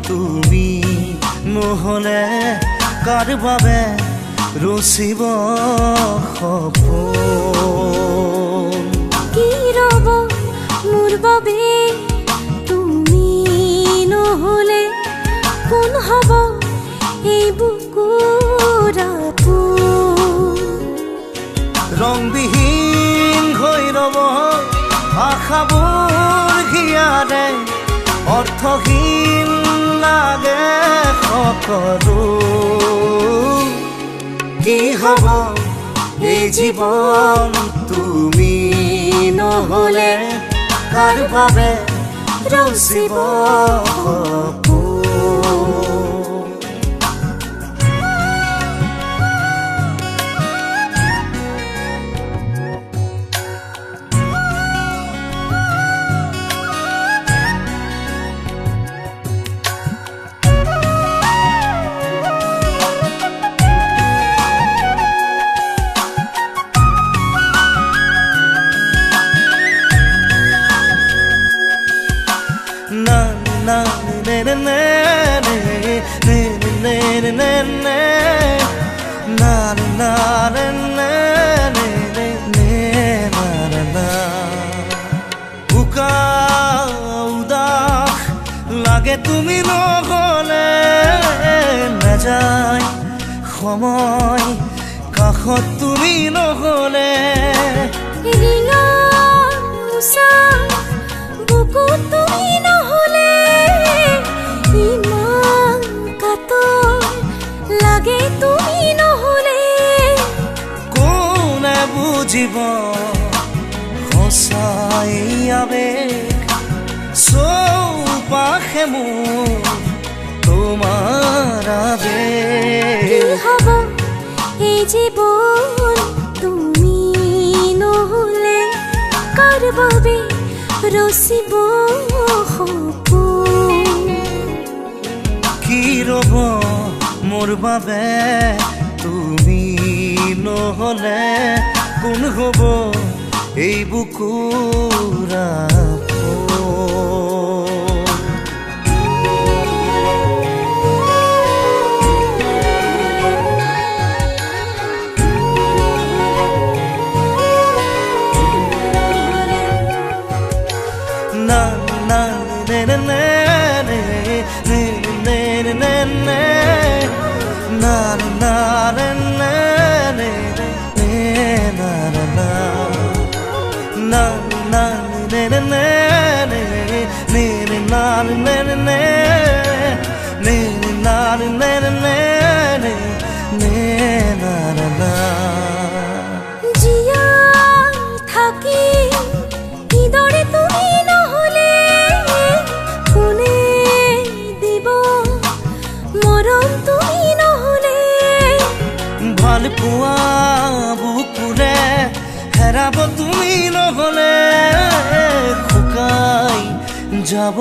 তুমি নহ'লে কাৰ বাবে ৰচিব সপোন কি ৰ'ব মোৰ বাবে তুমি নহ'লে কোন হ'ব এই বুকুৰ আপোন ৰংবিহীন হৈ ৰ'ব আশাবোৰ হিয়াৰে অৰ্থহীন লাগে সকলো কি হ'ব এই জীৱন তুমি নহ'লে কাৰ বাবে ৰচিব সপোন লাগে তুমি নহ'লে নাযায় সময় কাষত তুমি নহ'লে বুকুত তুমি নহ'লে ইমান কাতৰ লাগে তুমি নহ'লে কোনে বুজিব সঁচাই আবেগ চৌপাশে মোৰ তোমাৰ আবেগ কি হ'ব এই জীৱন তুমি নহ'লে কাৰ বাবে ৰচিব সপোন কি ৰ'ব মোৰ বাবে তুমি নহ'লে কোন হ'ব এই বুকুৰ জীয়াই থাকি কিদৰে তুমি নহ'লে কোনে দিব মৰম তুমি নহ'লে ভাল পোৱা বুকুৰে হেৰাব তুমি নহ'লে শুকাই যাব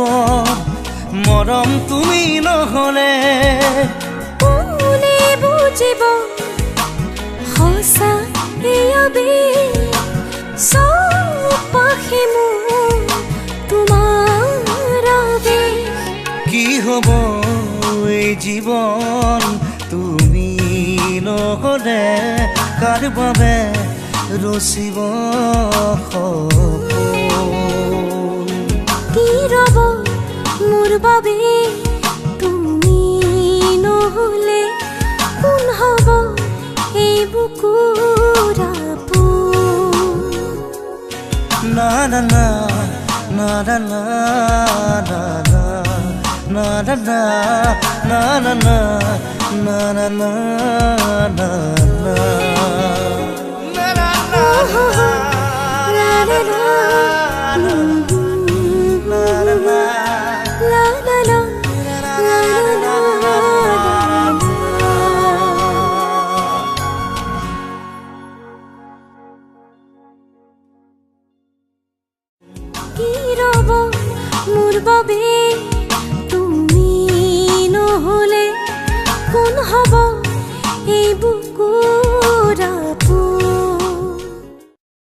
মৰম তুমি নহ'লে কোনে বুজিব সঁচা এই আবেগ চৌপাশে মোৰ তোমাৰ আবেগ কি হ'ব এই জীৱন তুমি নহ'লে কাৰ বাবে ৰচিব সপোন কি ৰ'ব মোৰ বাবে তুমি নহ'লে কোন হ'ব এই বুকুৰ আপোন না না না না না না না না না না না না na na na na na কি রব মোর বাবে